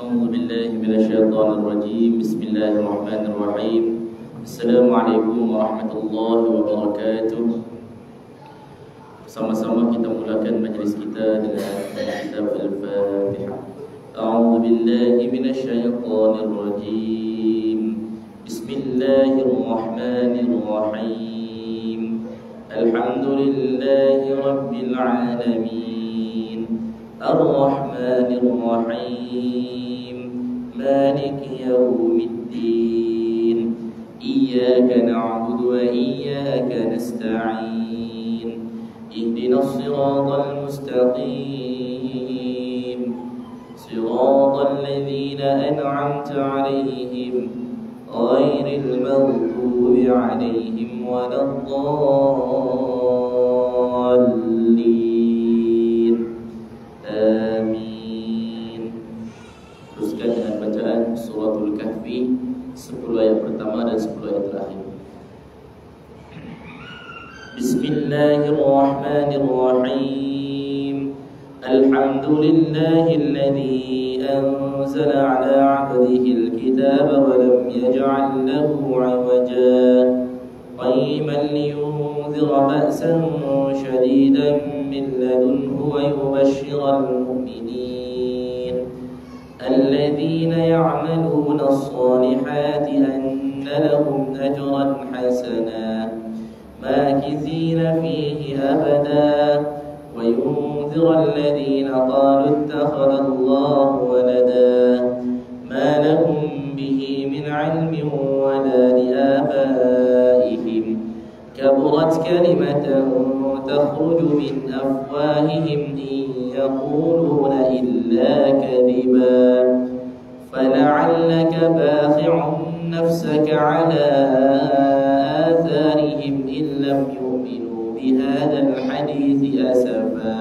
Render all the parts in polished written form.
أعوذ بالله من الشيطان الرجيم. بسم الله الرحمن الرحيم. السلام عليكم ورحمة الله وبركاته. Sama-sama kita mulakan majlis kita dengan kitab Al-Fatihah. A'udzu billahi minasyaitonir rajim. Bismillahirrahmanirrahim. Alhamdulillahi rabbil alamin. Ar-Rahmanir Rahim. Maliki yaumiddin. Iyyaka na'budu wa iyyaka nasta'in. اهدنا الصراط المستقيم صراط الذين أنعمت عليهم غير المغضوب عليهم ولا الضالين آمين. Teruskan dengan bacaan Suratul Kahfi 10 ayat pertama dan 10 ayat terakhir. Bismillahirrahmanirrahim. Alhamdulillahilladzi anzala ala 'abdihi al-kitaba wa lam yaj'al lahu 'iwaja qayyiman liyunzira ba'san shadidan min ladunhu wa yubashshira al-mu'minin alladhina ya'maluna as-salihati anna lahum ajran hasana ماكثين فيه أبدا وينذر الذين قالوا اتخذ الله ولدا ما لهم به من علم ولا لآبائهم كبرت كلمة تخرج من أفواههم إن يقولون إلا كذبا فلعلك باخع نفسك على آثارهم إن لم يؤمنوا بهذا الحديث أسفا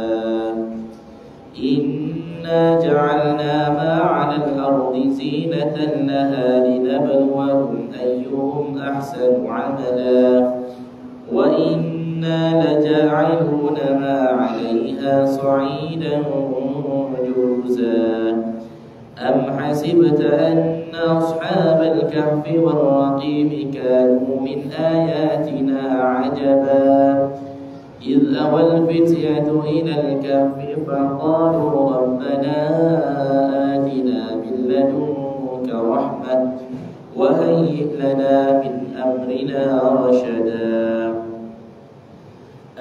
إنا جعلنا ما على الأرض زينة لها لنبلوهم أيهم أحسن عملا وإنا لجاعلون ما عليها صعيدا جرزا أم حسبت أن أصحاب الكهف والرقيم كانوا من آياتنا عجبا إذ أوى الفتية إلى الكهف فقالوا ربنا آتنا من لدنك رحمة وهيئ لنا من أمرنا رشدا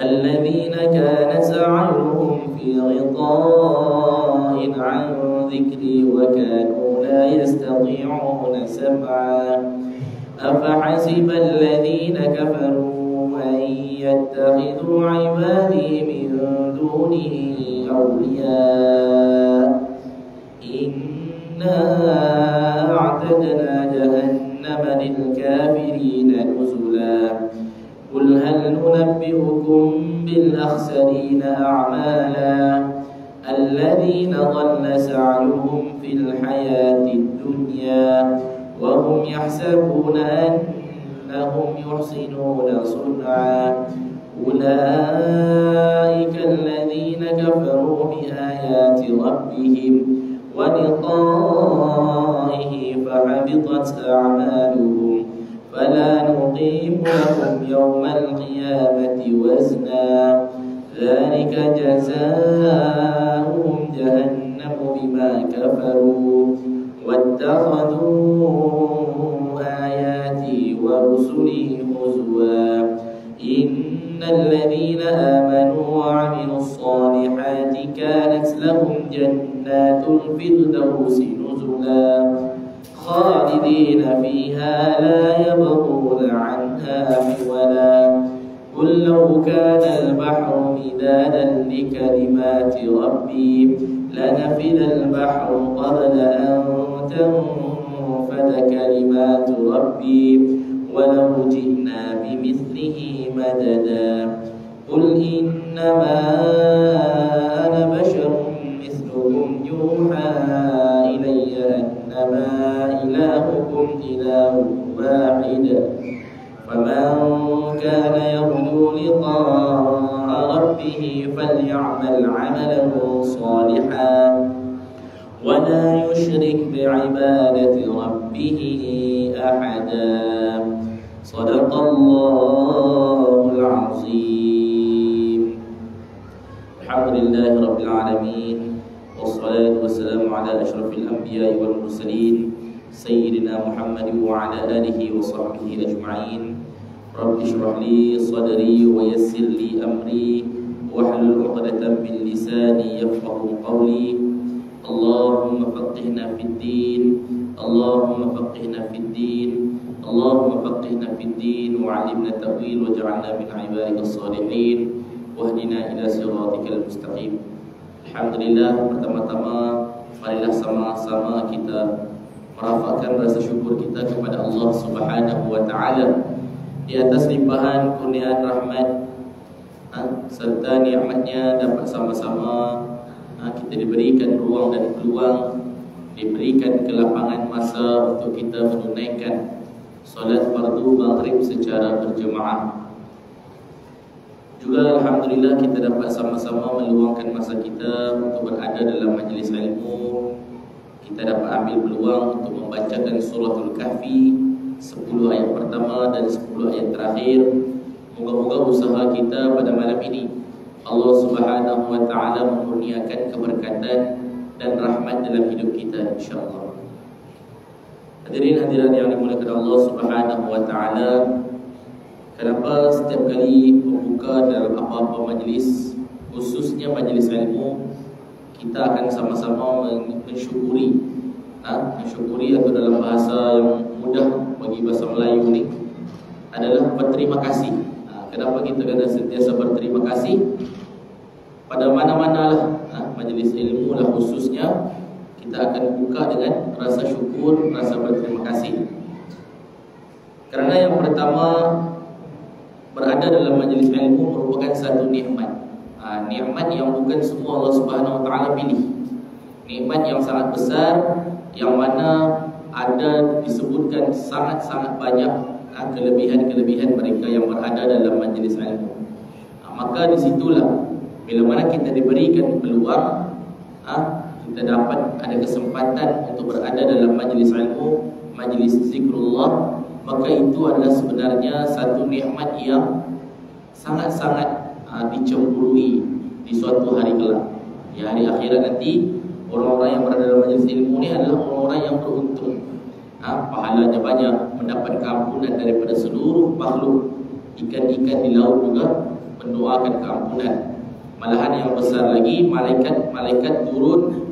الذين كان سعيهم في غطاء عن ذكري وكانوا لا يستطيعون سمعا أفحسب الذين كفروا أن يتخذوا عبادي من دونه أولياء إنا أعتدنا جهنم للكافرين نزلا قل هل ننبئكم بالأخسرين أعمالا الذين ضل سعيهم في الحياة الدنيا وهم يحسبون أنهم يحسنون صنعا أولئك الذين كفروا بآيات ربهم ولقائه فحبطت أعمالهم فلا نقيم لهم يوم القيامة وزنا ذلك جزاؤهم جهنم بما كفروا واتخذوا آياتي ورسلي هزوا إن الذين آمنوا وعملوا الصالحات كانت لهم جنات الفردوس نزلا خالدين فيها لا يبغون عنها حولا قل لو كان البحر مدادا لكلمات ربي لنفد البحر قبل أن تنفد كلمات ربي ولو جئنا بمثله مددا قل إنما أنا بشر مثلكم يوحى إلي أنما إلهكم إله واحد فمن كان يرجو لقاء ربه ربه فليعمل عملا صالحا ولا يشرك بعبادة ربه أحدا صدق الله العظيم. الحمد لله رب العالمين والصلاة والسلام على أشرف الأنبياء والمرسلين سيدنا محمد وعلى آله وصحبه أجمعين. رب اشرح لي صدري ويسر لي أمري واحلل عقدة من لساني يفقهوا قولي. اللهم فقهنا في الدين اللهم فقهنا في الدين اللهم فقهنا في الدين وعلمنا التأويل واجعلنا من عبادك الصالحين واهدنا إلى صراطك المستقيم. Alhamdulillah, pertama-tama marilah sama-sama kita merafakkan rasa syukur kita kepada Allah Subhanahu wa taala di atas limpahan kurniaan rahmat serta nikmatnya dapat sama-sama kita diberikan ruang dan peluang, diberikan kelapangan masa untuk kita menunaikan solat fardu maghrib secara berjemaah. Juga alhamdulillah kita dapat sama-sama meluangkan masa kita untuk berada dalam majlis ilmu. Kita dapat ambil peluang untuk membacakan suratul Kahfi 10 ayat pertama dan 10 ayat terakhir. Moga-moga usaha kita pada malam ini Allah Subhanahu wa taala memurniakan keberkatan dan rahmat dalam hidup kita insya-Allah. Hadirin hadirat yang dimuliakan Allah Subhanahu wa taala, kenapa setiap kali membuka dalam apa-apa majlis, khususnya majlis ilmu, kita akan sama-sama mensyukuri mensyukuri atau dalam bahasa yang mudah bagi bahasa Melayu ni adalah berterima kasih. Kenapa kita kena sentiasa berterima kasih pada mana-mana majlis ilmu lah khususnya, kita akan buka dengan rasa syukur, rasa berterima kasih. Kerana yang pertama, berada dalam majlis ilmu merupakan satu nikmat. Nikmat yang bukan semua Allah Subhanahu wa taala pilih. Nikmat yang sangat besar, yang mana ada disebutkan sangat-sangat banyak kelebihan-kelebihan mereka yang berada dalam majlis ilmu. Maka disitulah bila mana kita diberikan peluang, kita dapat ada kesempatan untuk berada dalam majlis ilmu, majlis zikrullah, maka itu adalah sebenarnya satu nikmat yang sangat-sangat dicemburui di suatu hari kelak. Di hari akhirat nanti, orang-orang yang berada dalam majlis ilmu ni adalah orang-orang yang beruntung. Pahalanya banyak, mendapat keampunan daripada seluruh makhluk. Ikan-ikan di laut juga mendoakan keampunan. Malahan yang besar lagi, malaikat turun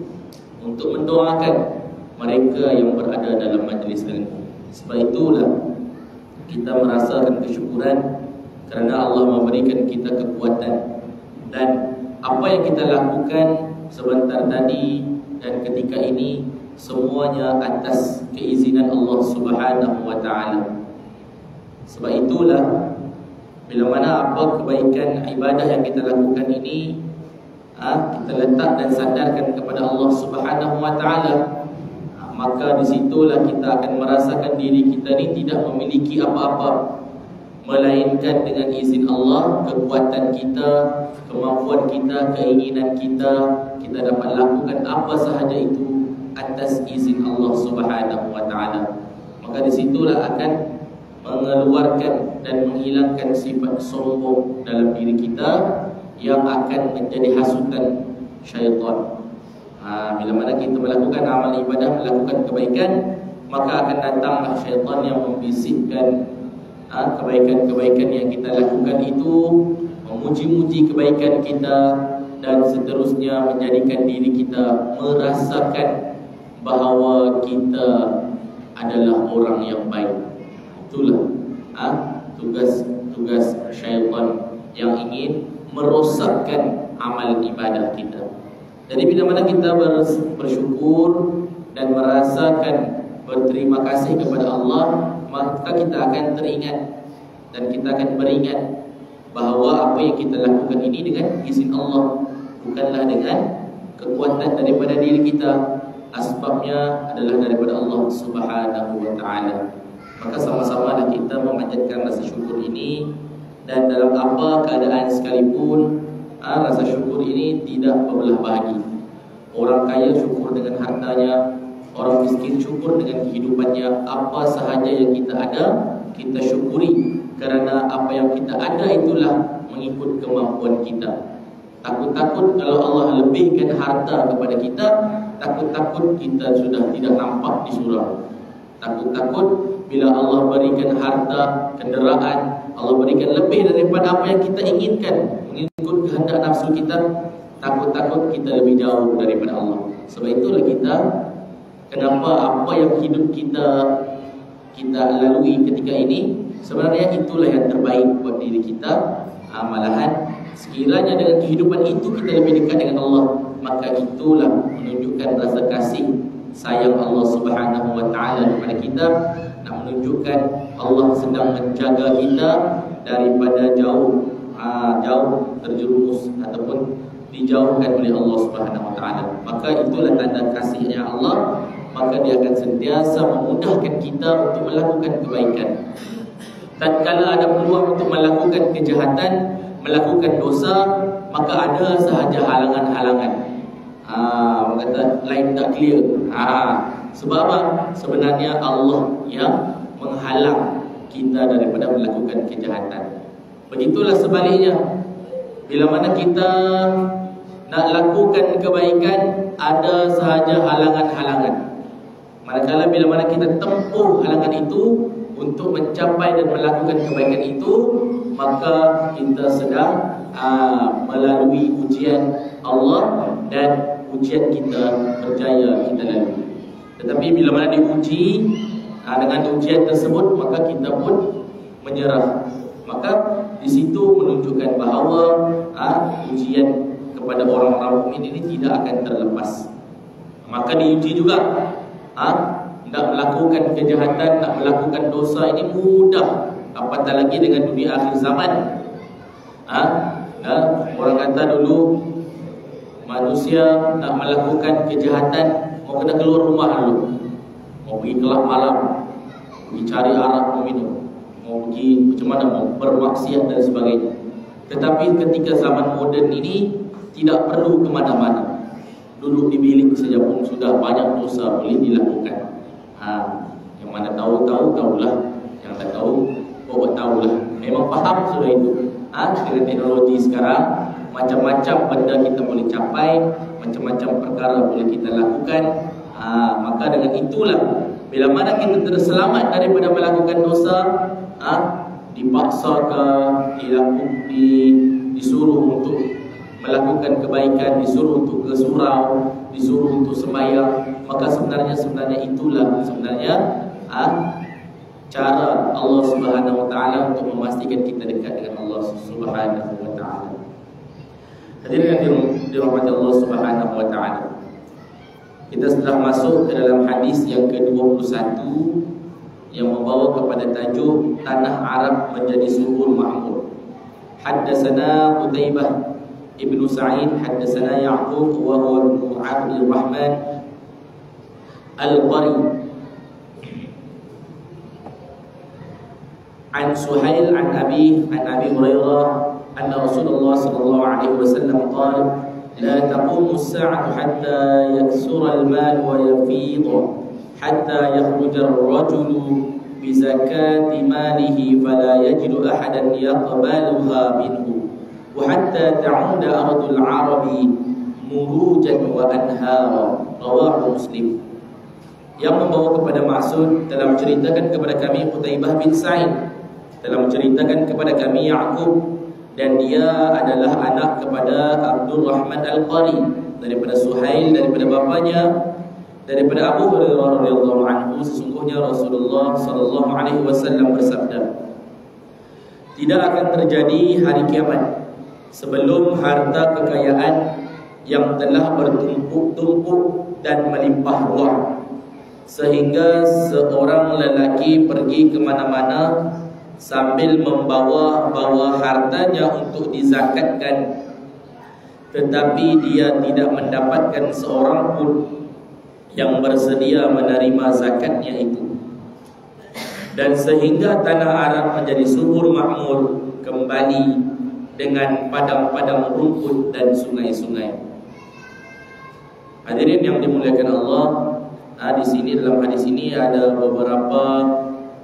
untuk mendoakan mereka yang berada dalam majlis ilmu. Sebab itulah kita merasakan kesyukuran kerana Allah memberikan kita kekuatan. Dan apa yang kita lakukan sebentar tadi dan ketika ini semuanya atas keizinan Allah Subhanahu wa taala. Sebab itulah bila mana apa kebaikan ibadah yang kita lakukan ini kita letak dan sadarkan kepada Allah Subhanahu wa taala, maka disitulah kita akan merasakan diri kita ni tidak memiliki apa-apa, melainkan dengan izin Allah, kekuatan kita, kemampuan kita, keinginan kita, kita dapat lakukan apa sahaja itu atas izin Allah Subhanahu wa taala. Maka disitulah akan mengeluarkan dan menghilangkan sifat sombong dalam diri kita yang akan menjadi hasutan syaitan. Bila mana kita melakukan amal ibadah, melakukan kebaikan, maka akan datanglah syaitan yang membisikkan kebaikan-kebaikan yang kita lakukan itu, memuji-muji kebaikan kita, dan seterusnya menjadikan diri kita merasakan bahawa kita adalah orang yang baik. Itulah tugas syaitan yang ingin merosakkan amal ibadah kita. Jadi bila mana kita bersyukur dan merasakan berterima kasih kepada Allah, maka kita akan teringat dan kita akan beringat bahawa apa yang kita lakukan ini dengan izin Allah, bukanlah dengan kekuatan daripada diri kita. Asbabnya adalah daripada Allah Subhanahu wa taala. Maka sama-sama kita memanjatkan rasa syukur ini, dan dalam apa keadaan sekalipun rasa syukur ini tidak berbelah bagi. Orang kaya syukur dengan hartanya, orang miskin syukur dengan kehidupannya. Apa sahaja yang kita ada, kita syukuri, kerana apa yang kita ada itulah mengikut kemampuan kita. Takut-takut kalau Allah lebihkan harta kepada kita, takut-takut kita sudah tidak nampak di surau. Takut-takut bila Allah berikan harta, kenderaan, Allah berikan lebih daripada apa yang kita inginkan, mengikut kehendak nafsu kita, takut-takut kita lebih jauh daripada Allah. Sebab itulah kita, kenapa apa yang hidup kita lalui ketika ini, sebenarnya itulah yang terbaik buat diri kita. Malahan sekiranya dengan kehidupan itu kita lebih dekat dengan Allah, maka itulah menunjukkan rasa kasih sayang Allah Subhanahu wa taala kepada kita, nak menunjukkan Allah sedang menjaga kita daripada jauh terjerumus ataupun dijauhkan oleh Allah Subhanahu wa taala. Maka itulah tanda kasihnya Allah, maka dia akan sentiasa memudahkan kita untuk melakukan kebaikan. Tatkala ada peluang untuk melakukan kejahatan, melakukan dosa, maka ada sahaja halangan-halangan. Orang kata lain tak clear. Sebab apa? Sebenarnya Allah yang menghalang kita daripada melakukan kejahatan. Begitulah sebaliknya, bila mana kita nak lakukan kebaikan, ada sahaja halangan-halangan. Manakala bila mana kita tempuh halangan itu untuk mencapai dan melakukan kebaikan itu, maka kita sedang melalui ujian Allah dan ujian kita berjaya kita lalui. Tetapi bila mana diuji dengan ujian tersebut, maka kita pun menyerah. Maka di situ menunjukkan bahawa ujian kepada orang-orang mukmin ini tidak akan terlepas. Maka diuji juga, nak melakukan kejahatan, nak melakukan dosa ini mudah, apatah lagi dengan dunia akhir zaman. Orang kata dulu manusia nak melakukan kejahatan, mau kena keluar rumah dulu, mau pergi kelab malam, pergi cari arak, mau minum, mau pergi macam mana, mau bermaksiat dan sebagainya. Tetapi ketika zaman moden ini tidak perlu ke mana-mana, duduk di bilik saja pun sudah banyak dosa boleh dilakukan. Yang mana tahulah, yang tak tahu buat tahulah. Memang faham sudah itu. Dengan teknologi sekarang, macam-macam benda kita boleh capai, macam-macam perkara boleh kita lakukan. Maka dengan itulah, bila mana kita terselamat daripada melakukan dosa, dipaksa ke disuruh untuk melakukan kebaikan, disuruh untuk ke surau, disuruh untuk sembahyang, maka sebenarnya itulah cara Allah Subhanahu wa taala untuk memastikan kita dekat dengan Allah Subhanahu wa taala. Hadirin yang dirahmati Allah Subhanahu wa taala, kita sudah masuk ke dalam hadis yang ke-21 yang membawa kepada tajuk tanah Arab menjadi subur makmur. Haddatsana Qutaibah Ibnu Sa'id, haddatsana Ya'qub wa huwa ibnu Abdul Rahman Al-Qari an Suhail an Abi Hurairah anna Rasulullah sallallahu alaihi wasallam qala la taqumu as-sa'atu hatta yaksura al-mal wa yafid hatta yakhruja ar-rajulu bi zakati malihi fala yajidu ahadan yaqbaluha minhu wa hatta ta'uda ardul arabi murujan wa anhara. Rawahu Muslim. Yang membawa kepada maksud dalam menceritakan kepada kami Qutaibah bin Sa'id, dalam menceritakan kepada kami Ya'qub, dan dia adalah anak kepada Abdul Rahman Al-Qari, daripada Suhail, daripada bapanya, daripada Abu Hurairah radhiyallahu anhu, sesungguhnya Rasulullah sallallahu alaihi wasallam bersabda, tidak akan terjadi hari kiamat sebelum harta kekayaan yang telah bertumpuk-tumpuk dan melimpah ruah, sehingga seorang lelaki pergi ke mana-mana sambil membawa hartanya untuk dizakatkan, tetapi dia tidak mendapatkan seorang pun yang bersedia menerima zakatnya itu. Dan sehingga tanah Arab menjadi subur makmur kembali dengan padang-padang rumput dan sungai-sungai. Hadirin yang dimuliakan Allah, di sini dalam hadis ini ada beberapa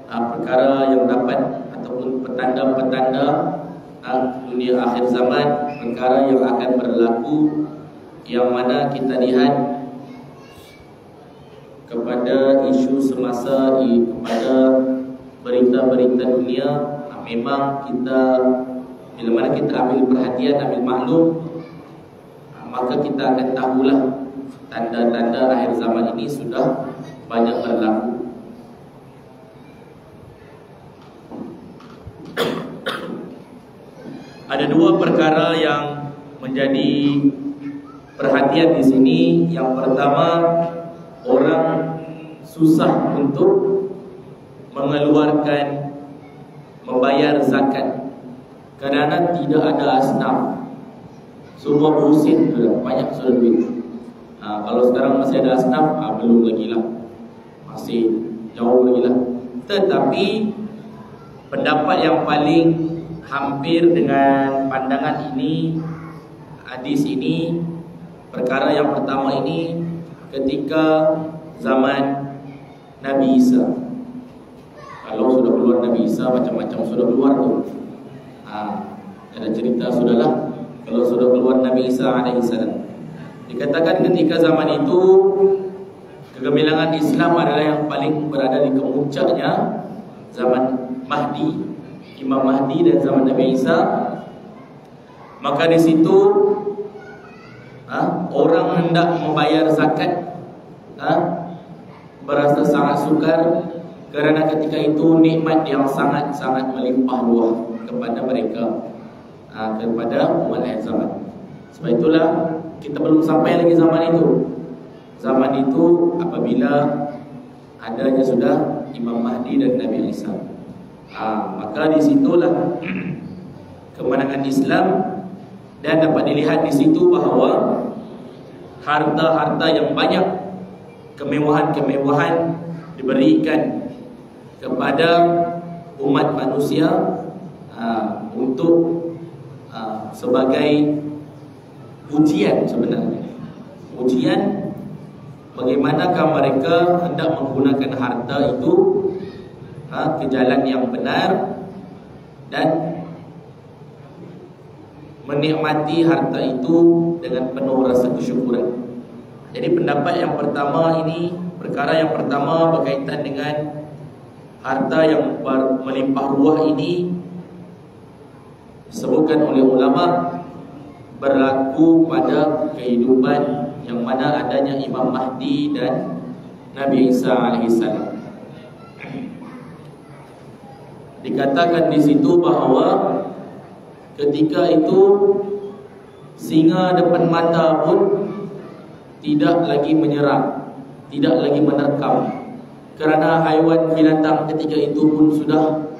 perkara yang dapat ataupun petanda-petanda dunia akhir zaman, perkara yang akan berlaku, yang mana kita lihat kepada isu semasa, kepada berita-berita dunia. Memang kita, bila mana kita ambil perhatian, ambil maklum, maka kita akan tahulah tanda-tanda akhir zaman ini sudah banyak berlaku. Ada dua perkara yang menjadi perhatian di sini. Yang pertama, orang susah untuk mengeluarkan, membayar zakat kerana tidak ada asnaf. Semua berusin sudah, banyak sudah duit. Kalau sekarang masih ada asnaf, belum lagi lah, masih jauh lagi lah. Tetapi pendapat yang paling hampir dengan pandangan ini, hadis ini, perkara yang pertama ini ketika zaman Nabi Isa. Kalau sudah keluar Nabi Isa, macam-macam sudah keluar tu. Ada cerita sudahlah. Kalau sudah keluar Nabi Isa alaihissalam, dikatakan ketika zaman itu kegemilangan Islam adalah yang paling berada di kemuncaknya zaman Mahdi, Imam Mahdi dan zaman Nabi Isa. Maka di situ orang hendak membayar zakat berasa sangat sukar, kerana ketika itu nikmat yang sangat-sangat melimpah ruah kepada mereka, kepada umat akhir zaman. Sebab itulah kita belum sampai lagi zaman itu. Zaman itu apabila adanya sudah Imam Mahdi dan Nabi Isa. Maka disitulah kemenangan Islam. Dan dapat dilihat di situ bahawa harta-harta yang banyak, kemewahan-kemewahan diberikan kepada umat manusia untuk sebagai ujian sebenarnya. Ujian bagaimanakah mereka hendak menggunakan harta itu ke jalan yang benar dan menikmati harta itu dengan penuh rasa kesyukuran. Jadi pendapat yang pertama ini, perkara yang pertama berkaitan dengan harta yang melimpah ruah ini, disebutkan oleh ulama berlaku pada kehidupan yang mana adanya Imam Mahdi dan Nabi Isa alaihissalam. Dikatakan di situ bahawa ketika itu singa depan mata pun tidak lagi menyerang, tidak lagi menerkam, kerana haiwan binatang ketika itu pun sudah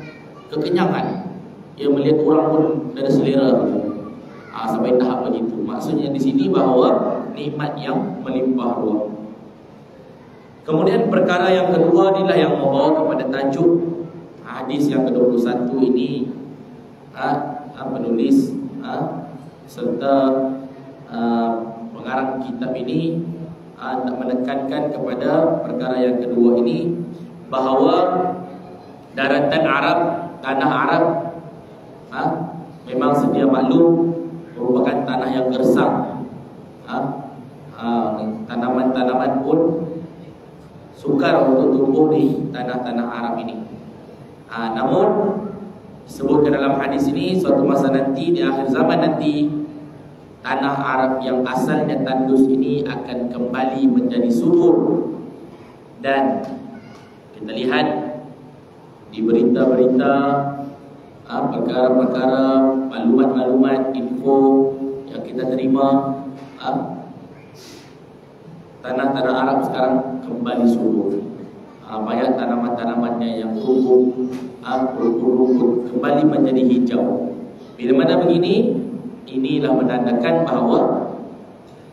kekenyangan. Ia melihat orang pun ada selera sampai tahap begitu. Maksudnya di sini bahawa nikmat yang melimpah ruah. Kemudian perkara yang kedua inilah yang membawa kepada tajuk hadis yang ke-21 ini. Penulis serta pengarang kitab ini nak menekankan kepada perkara yang kedua ini, bahawa daratan Arab, tanah Arab memang sedia maklum merupakan tanah yang gersang. Tanaman-tanaman pun sukar untuk tumbuh di tanah-tanah Arab ini. Namun disebutkan dalam hadis ini, suatu masa nanti, di akhir zaman nanti, tanah Arab yang asalnya tandus ini akan kembali menjadi subur. Dan kita lihat di berita-berita, perkara-perkara, maklumat-maklumat, info yang kita terima, tanah-tanah Arab sekarang kembali subur. Banyak tanaman-tanamannya yang tumbuh, rumput-rumput kembali menjadi hijau. Bila mana begini, inilah menandakan bahawa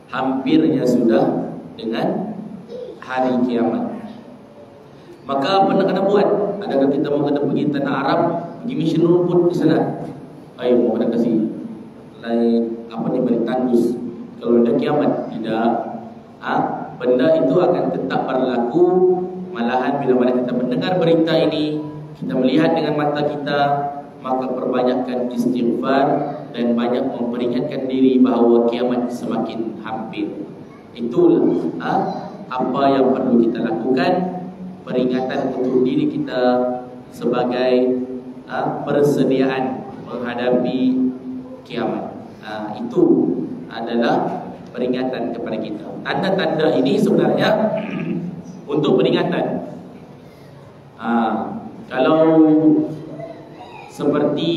hampirnya sudah dengan hari kiamat. Maka apa nak kena buat? Adakah kita mau kena pergi tanah Arab, pergi mission rumput di sana? Ayo, mau kena kasih lain apa ni, bertandus. Kalau ada kiamat, tidak. Benda itu akan tetap berlaku. Malahan bila mana kita mendengar berita ini, kita melihat dengan mata kita, maka perbanyakkan istighfar dan banyak memperingatkan diri bahawa kiamat semakin hampir. Itulah apa yang perlu kita lakukan, peringatan untuk diri kita sebagai persediaan menghadapi kiamat. Itu adalah peringatan kepada kita. Tanda-tanda ini sebenarnya untuk peringatan. Kalau seperti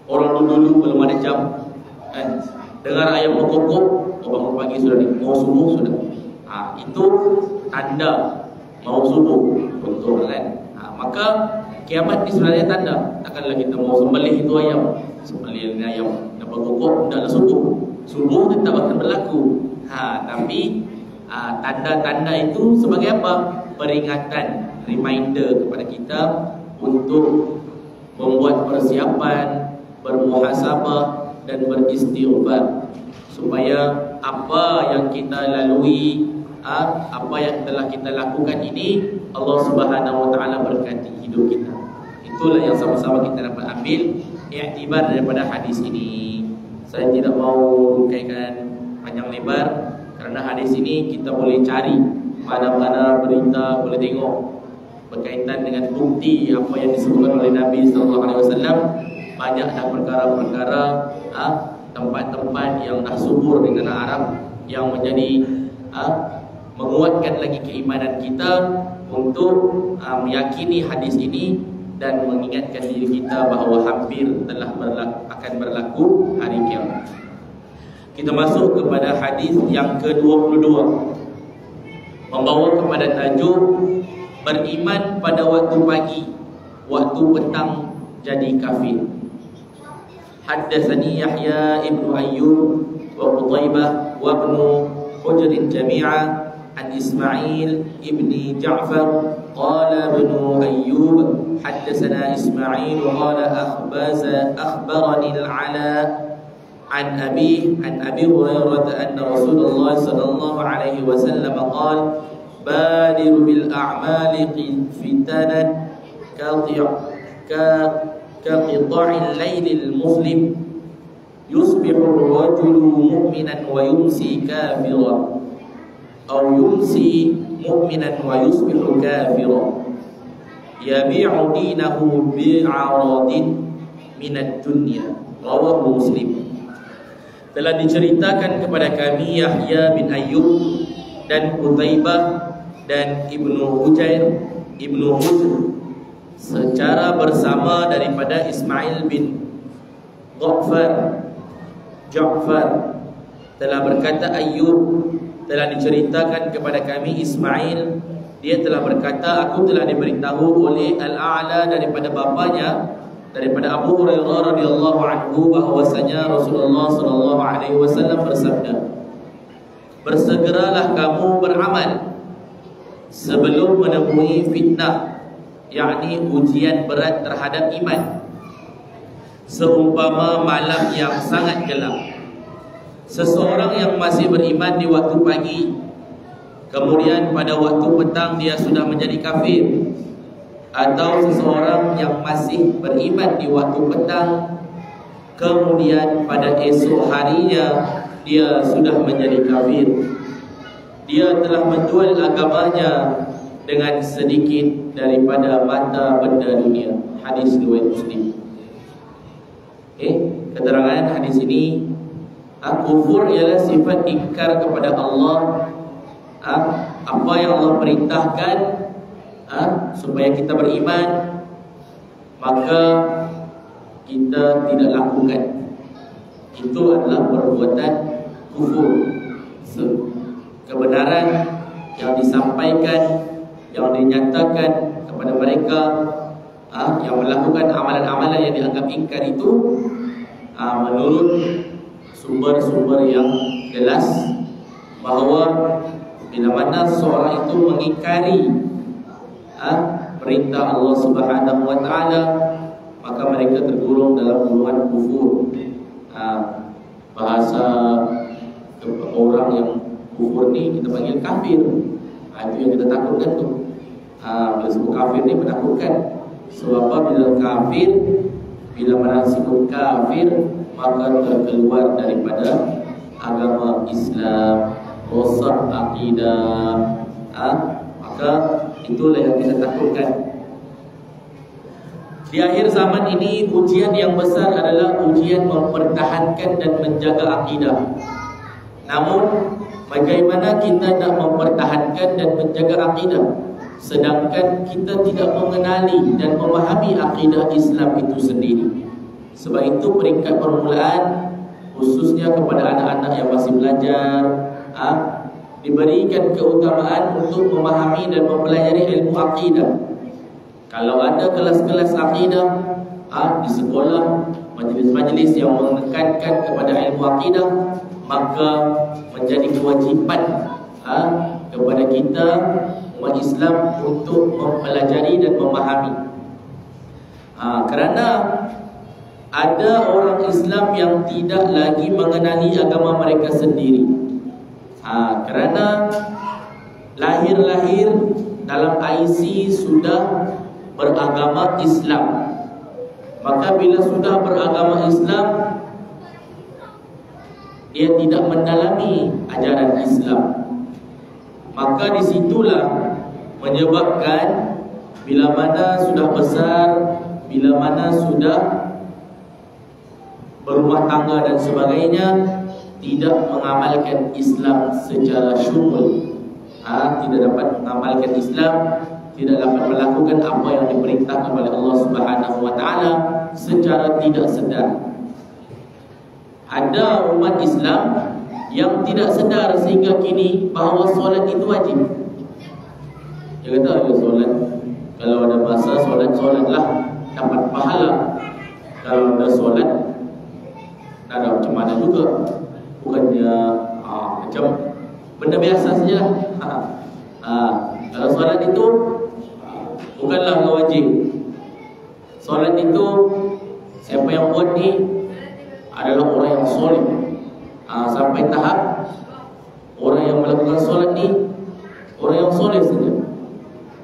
orang dulu belum ada jam, dengar ayam berkokok, bangun pagi sudah ni, mau subuh sudah. Itu tanda mau subuh, betul kan? Maka kiamat ni sebenarnya tanda. Takkanlah kita mau sembelih itu ayam, sembelih ayam dah berkokok, dah subuh. Subuh tetap akan berlaku. Tapi tanda-tanda itu sebagai apa? Peringatan, reminder kepada kita untuk membuat persiapan, bermuhasabah dan beristighfar, supaya apa yang kita lalui, apa yang telah kita lakukan ini, Allah Subhanahu Wa Taala berkati hidup kita. Itulah yang sama-sama kita dapat ambil iktibar daripada hadis ini. Saya tidak mau uraikan panjang lebar, kerana hadis ini kita boleh cari mana-mana berita, boleh tengok berkaitan dengan bukti apa yang disebutkan oleh Nabi SAW. Banyak dah perkara-perkara, tempat-tempat yang dah subur di tanah Arab, yang menjadi menguatkan lagi keimanan kita untuk meyakini hadis ini dan mengingatkan diri kita bahawa hampir telah akan berlaku hari kiamat. Kita masuk kepada hadis yang ke-22, membawa kepada tajuk beriman pada waktu pagi, waktu petang jadi kafir. Haddatsani Yahya ibn Ayyub wa Qutaibah wa ibn Hujr jami'a an Ismail ibn Ja'far qala ibn Ayyub haddatsana Ismail qala akhbarani al-Ala an Abi Hurairah anna Rasulullah sallallahu alaihi wasallam qala badiru bil a'mali fitanan كقطاع الليل المظلم يصبح الرجل مؤمنا ويمسي كافرا أو يمسي مؤمنا ويصبح كافرا يبيع دينه بعرض من الدنيا. رواه Muslim. Telah diceritakan kepada kami Yahya bin Ayyub dan Qutaibah dan Ibnu Hujr secara bersama daripada Ismail bin Ja'far telah berkata Ayyub telah diceritakan kepada kami Ismail, dia telah berkata aku telah diberitahu oleh Al-A'la daripada bapanya, daripada Abu Hurairah radhiyallahu anhu, bahwasanya Rasulullah sallallahu alaihi wasallam bersabda, bersegeralah kamu beramal sebelum menemui fitnah, yakni ujian berat terhadap iman, seumpama malam yang sangat gelap. Seseorang yang masih beriman di waktu pagi, kemudian pada waktu petang dia sudah menjadi kafir, atau seseorang yang masih beriman di waktu petang, kemudian pada esok harinya dia sudah menjadi kafir, dia telah menjual agamanya dengan sedikit daripada mata benda dunia. Hadis riwayat Muslim. Keterangan hadis ini, kufur ialah sifat ingkar kepada Allah. Apa yang Allah perintahkan supaya kita beriman, maka kita tidak lakukan. Itu adalah perbuatan kufur. Kebenaran yang disampaikan, yang dinyatakan kepada mereka yang melakukan amalan-amalan yang dianggap ingkar itu, menurut sumber-sumber yang jelas, bahawa bila mana seorang itu mengingkari perintah Allah Subhanahu Wa Taala, maka mereka tergolong dalam golongan kufur. Bahasa orang yang kufur ni kita panggil kafir. Itu yang kita takutkan tu. Bila sebut kafir ni menakutkan. Sebab bila kafir, bila mana sebut kafir, maka terkeluar daripada agama Islam, rosak akidah. Maka itulah yang kita takutkan. Di akhir zaman ini, ujian yang besar adalah ujian mempertahankan dan menjaga akidah. Namun, bagaimana kita nak mempertahankan dan menjaga akidah, sedangkan kita tidak mengenali dan memahami akidah Islam itu sendiri. Sebab itu peringkat permulaan, khususnya kepada anak-anak yang masih belajar, diberikan keutamaan untuk memahami dan mempelajari ilmu akidah. Kalau ada kelas-kelas akidah di sekolah, majlis-majlis yang menekankan kepada ilmu akidah, maka menjadi kewajipan kepada kita umat Islam untuk mempelajari dan memahami. Kerana ada orang Islam yang tidak lagi mengenali agama mereka sendiri. Kerana lahir-lahir dalam IC sudah beragama Islam, maka bila sudah beragama Islam, dia tidak mendalami ajaran Islam. Maka disitulah menyebabkan bila mana sudah besar, bila mana sudah berumah tangga dan sebagainya, tidak mengamalkan Islam secara syumul, tidak dapat mengamalkan Islam, tidak dapat melakukan apa yang diperintahkan oleh Allah Subhanahu wa taala secara tidak sedar. Ada umat Islam yang tidak sedar sehingga kini bahawa solat itu wajib. Dia kata, solat, kalau ada masa solatlah, dapat pahala. Kalau ada solat, tak ada macam mana juga. Bukannya macam benda biasa sajalah. Kalau solat itu bukanlah wajib. Solat itu siapa yang buat ni adalah orang yang soleh. Sampai tahap orang yang melakukan solat ni orang yang soleh saja.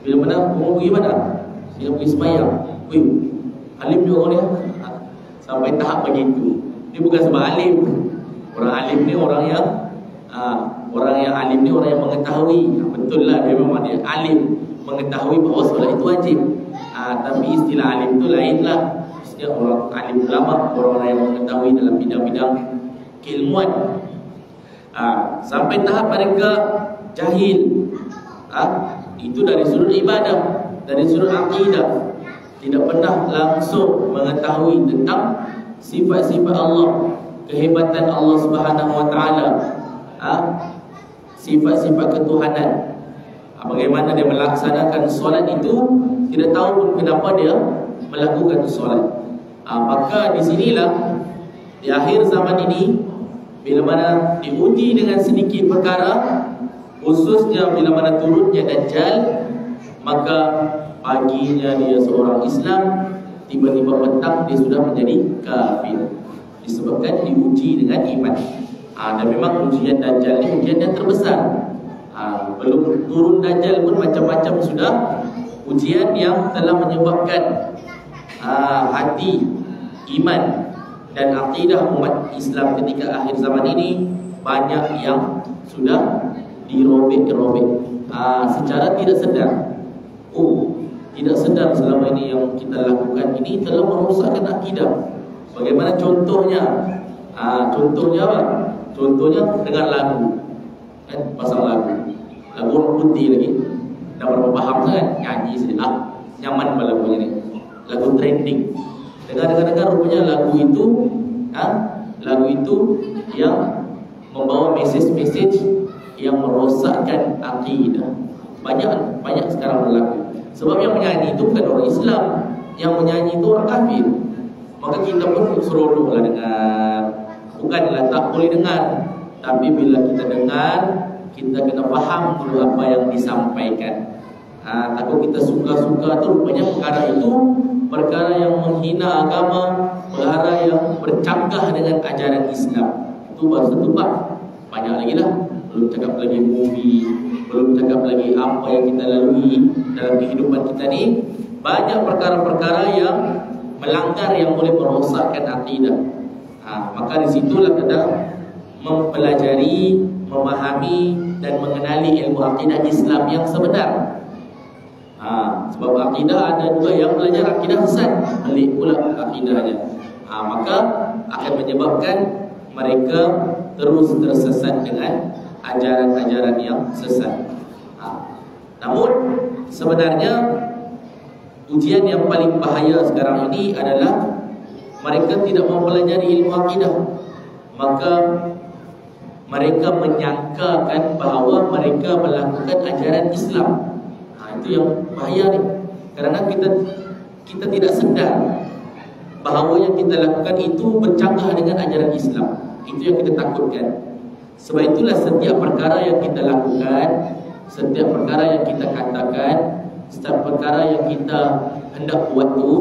Bila mana mau pergi mana? Bila pergi sembahyang, alim juga orang ni. Sampai tahap begitu. Ini bukan sebab alim. Orang alim ni orang yang alim ni orang yang mengetahui. Betul lah, dia memang dia alim, mengetahui bahawa solat itu wajib. Tapi istilah alim tu lain lah. Maksudnya orang alim ulama, orang yang mengetahui dalam bidang-bidang keilmuan. Sampai tahap mereka jahil. Itu dari sudut ibadah, dari sudut akidah, tidak pernah langsung mengetahui tentang sifat-sifat Allah, kehebatan Allah Subhanahu wa taala, sifat-sifat ketuhanan. Bagaimana dia melaksanakan solat itu, tidak tahu pun kenapa dia melakukan solat. Maka di sinilah di akhir zaman ini, bila mana diuji dengan sedikit perkara, khususnya bila mana turunnya Dajjal, maka paginya dia seorang Islam, tiba-tiba petang dia sudah menjadi kafir, disebabkan diuji dengan iman. Dan memang ujian Dajjal ini ujian yang terbesar. Belum turun Dajjal pun macam-macam sudah ujian yang telah menyebabkan hati, iman dan akidah umat Islam ketika akhir zaman ini banyak yang sudah dirobek-robek secara tidak sedar. Tidak sedar selama ini yang kita lakukan ini telah merosakkan akidah. Bagaimana contohnya? Contohnya apa? Contohnya dengan lagu, pasang lagu orang putih lagi, dah berapa faham kan? Nyanyi saja, nyaman lagunya ni, lagu trending. Dengar-dengar rupanya lagu itu yang membawa mesej-mesej yang merosakkan akidah. Banyak sekarang berlaku. Sebab yang menyanyi itu bukan orang Islam, yang menyanyi itu orang kafir. Maka kita pun seronoklah dengar. Bukanlah tak boleh dengar, tapi bila kita dengar, kita kena faham dulu apa yang disampaikan. Takut kita suka-suka tu, rupanya perkara itu perkara yang menghina agama, perkara yang bercanggah dengan ajaran Islam. Itu baru satu bab. Banyak lagi lah. Belum cakap lagi movie, belum cakap lagi apa yang kita lalui dalam kehidupan kita ni. Banyak perkara-perkara yang melanggar, yang boleh merosakkan akidah. Maka di situlah kita mempelajari, memahami dan mengenali ilmu akidah Islam yang sebenar. Sebab akidah ada juga yang belajar akidah sesat, pelik pula akidahnya. Maka akan menyebabkan mereka terus tersesat dengan ajaran-ajaran yang sesat. Namun sebenarnya ujian yang paling bahaya sekarang ini adalah mereka tidak mempelajari ilmu akidah. Maka mereka menyangkakan bahawa mereka melakukan ajaran Islam. Itu yang bahaya ni. Kerana kita tidak sedar bahawa yang kita lakukan itu bercanggah dengan ajaran Islam. Itu yang kita takutkan. Sebab itulah setiap perkara yang kita lakukan, setiap perkara yang kita katakan, setiap perkara yang kita hendak buat tu,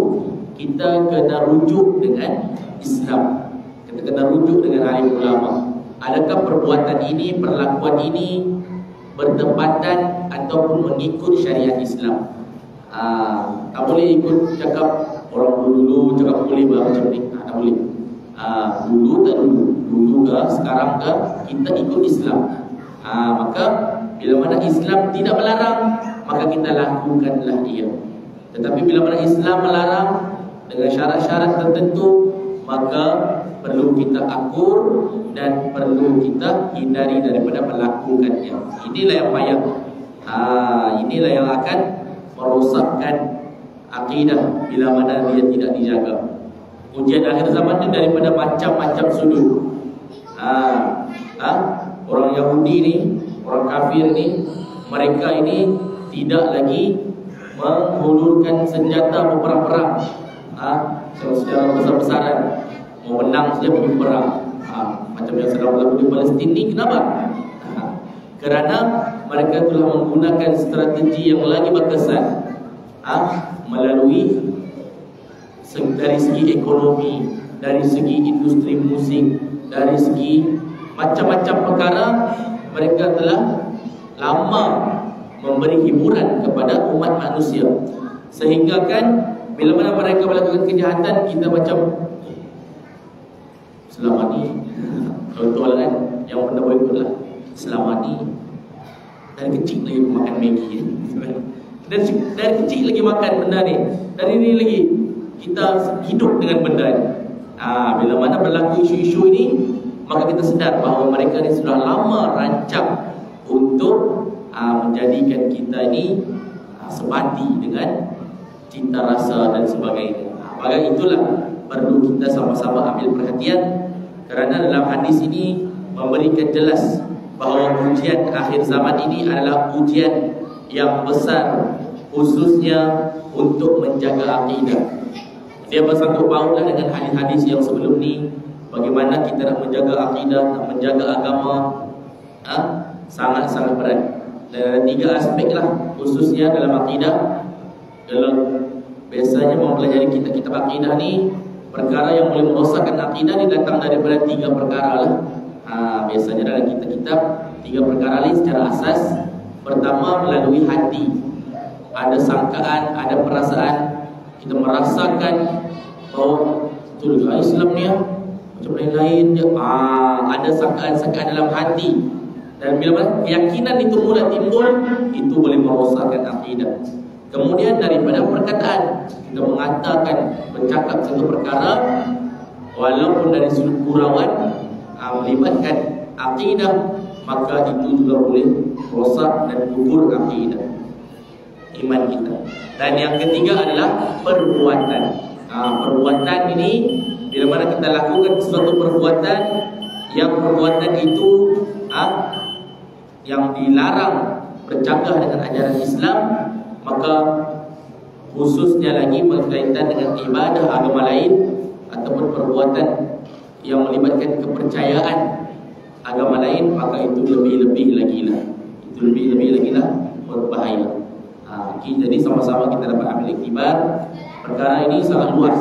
kita kena rujuk dengan Islam. Kita kena rujuk dengan alim ulama. Adakah perbuatan ini, perlakuan ini bertepatan ataupun mengikut syariat Islam? Tak boleh ikut cakap orang dulu cakap boleh macam ni. Tak boleh. Dulu tak dulu ke, sekarang ke, kita ikut Islam. Maka bila mana Islam tidak melarang, maka kita lakukanlah ia. Tetapi bila mana Islam melarang dengan syarat-syarat tertentu, maka perlu kita akur dan perlu kita hindari daripada melakukannya. Inilah yang payah. Inilah yang akan merosakkan akidah bila mana dia tidak dijaga. Ujian akhir zaman itu daripada macam-macam sudut. Orang Yahudi ni, orang kafir ni, mereka ini tidak lagi menghulurkan senjata berperang-perang. Secara besar-besaran mau menang saja pergi perang. Macam yang sedang berlaku di Palestin ni. Kenapa? Kerana mereka telah menggunakan strategi yang lagi berkesan, melalui dari segi ekonomi, dari segi industri musik, dari segi macam-macam perkara. Mereka telah lama memberi hiburan kepada umat manusia, sehingga kan bila mana mereka melakukan kejahatan, kita macam selama ni, contoh kan, yang benda boleh ikutlah, selama ni dari kecil lagi makan Maggi, dari kecil lagi makan benda ni, dari ni lagi kita hidup dengan benda ni. Bila mana berlaku isu-isu ini, maka kita sedar bahawa mereka ni sudah lama rancang untuk menjadikan kita ini sebati dengan cinta rasa dan sebagainya. Maka itulah perlu kita sama-sama ambil perhatian, kerana dalam hadis ini memberikan jelas bahawa ujian akhir zaman ini adalah ujian yang besar, khususnya untuk menjaga akidah. Dia bersangkut pautlah dengan hadis-hadis yang sebelum ni. Bagaimana kita nak menjaga akidah, nak menjaga agama, sangat-sangat berat. Dan ada 3 aspek lah, khususnya dalam akidah. Dalam biasanya mempelajari kitab akidah ni, perkara yang boleh merosakkan akidah ni datang daripada 3 perkara lah. Biasanya dalam kitab-kitab 3 perkara ni secara asas. Pertama, melalui hati. Ada sangkaan, ada perasaan. Kita merasakan bahawa betul juga Islam ni macam lain-lain je. Ada sangkaan-sangkaan dalam hati. Dan bila keyakinan itu mula timbul, itu boleh merosakkan akidah. Kemudian daripada perkataan, kita mengatakan, bercakap satu perkara, walaupun dari sudut gurauan, melibatkan akidah, maka itu juga boleh rosak dan gugur akidah, iman kita. Dan yang ketiga adalah perbuatan. Perbuatan ini, bila mana kita lakukan suatu perbuatan, yang perbuatan itu yang dilarang, bercanggah dengan ajaran Islam, maka khususnya lagi berkaitan dengan ibadah agama lain ataupun perbuatan yang melibatkan kepercayaan agama lain, maka itu lebih-lebih lagi lah. Itu lebih-lebih lagi lah berbahaya. Jadi sama-sama kita dapat ambil iktibar Perkara ini sangat luas.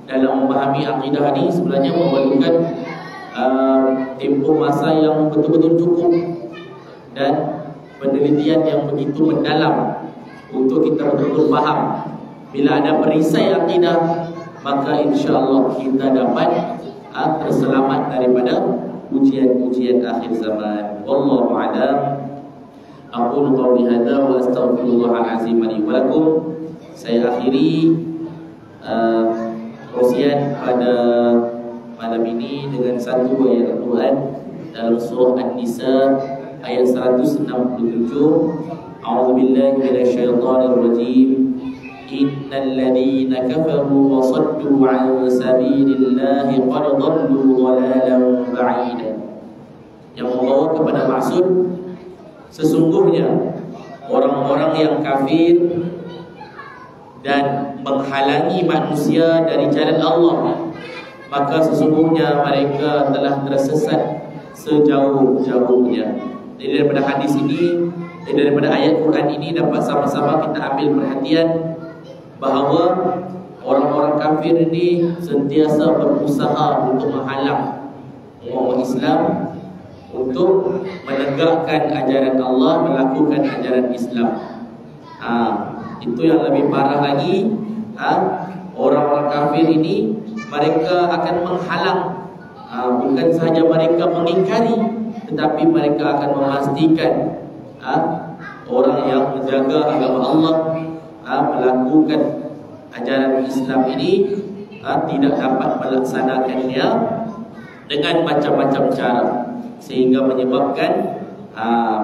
Dalam memahami akidah ini sebenarnya memerlukan tempoh masa yang betul-betul cukup dan penelitian yang begitu mendalam untuk kita betul-betul faham. Bila ada perisai akidah, maka insya-Allah kita dapat terselamat daripada ujian-ujian akhir zaman. Wallahu a'lam. Aqulu qawli hadza wa astaghfirullahal azim li wa lakum. Saya akhiri ujian pada malam ini dengan satu ayat Al-Quran dalam surah An-Nisa ayat 167. A'udzubillahi minasyaitonir rajim. Innal ladzina kafaru wa saddu 'an sabilillahi qad dhallu dhalalan ba'ida. Yang membawa kepada maksud sesungguhnya orang-orang yang kafir dan menghalangi manusia dari jalan Allah, maka sesungguhnya mereka telah tersesat sejauh-jauhnya. Jadi daripada hadis ini, daripada ayat Quran ini dapat sama-sama kita ambil perhatian bahawa orang-orang kafir ini sentiasa berusaha untuk menghalang umat Islam untuk menegakkan ajaran Allah, melakukan ajaran Islam. Itu yang lebih parah lagi. Orang-orang kafir ini mereka akan menghalang, bukan sahaja mereka mengingkari, tetapi mereka akan memastikan orang yang menjaga agama Allah, melakukan ajaran Islam ini tidak dapat melaksanakannya dengan macam-macam cara, sehingga menyebabkan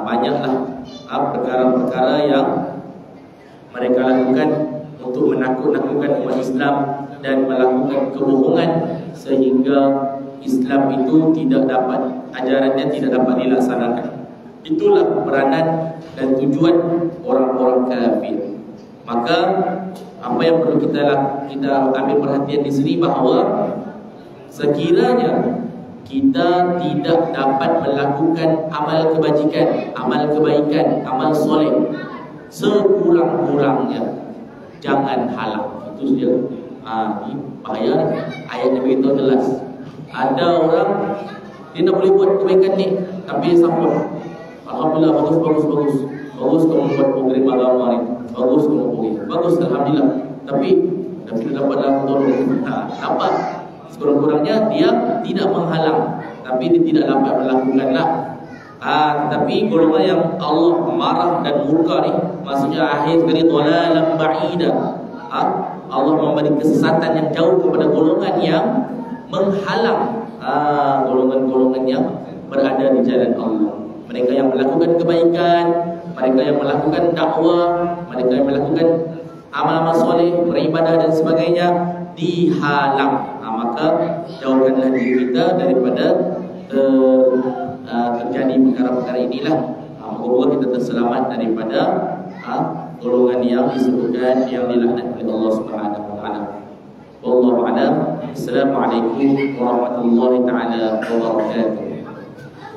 banyaklah perkara-perkara yang mereka lakukan untuk menakut-nakutkan umat Islam dan melakukan kebohongan sehingga Islam itu tidak dapat, ajarannya tidak dapat dilaksanakan. Itulah peranan dan tujuan orang-orang kafir. Maka apa yang perlu kita ambil perhatian di sini bahawa sekiranya kita tidak dapat melakukan amal kebajikan, amal kebaikan, amal soleh, sekurang-kurangnya jangan halang. Itu saja. Ini bahaya. Ayat Nabi itu jelas. Ada orang dia tak boleh buat kebaikan ni, tapi dia sambut. Alhamdulillah, bagus. Bagus kamu buat program agama ni. Bagus kamu pergi. Bagus, alhamdulillah. Tapi dia dapat dalam tolong. Dapat. Sekurang-kurangnya dia tidak menghalang, tapi dia tidak dapat melakukanlah. Tetapi golongan yang Allah marah dan murka ni, maksudnya akhir sekali dhalalan ba'ida. Allah memberi kesesatan yang jauh kepada golongan yang menghalang golongan-golongan yang berada di jalan Allah. Mereka yang melakukan kebaikan, mereka yang melakukan dakwah, mereka yang melakukan amal-amal soleh, beribadah dan sebagainya dihalang. Maka jauhkanlah diri kita daripada terjadi perkara-perkara inilah. Moga-moga kita terselamat daripada golongan yang disebutkan yang dilaknat oleh Allah Subhanahu wa taala. Wallahu a'lam. Assalamualaikum warahmatullahi taala wabarakatuh.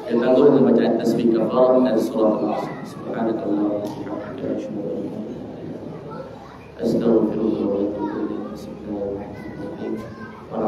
Kita tunggu dengan bacaan tasbih kafarah dan surah Al-Asr. Subhanallah wa bihamdihi astaghfirullah wa atubu ilaih. Bismillahirrahmanirrahim. Wa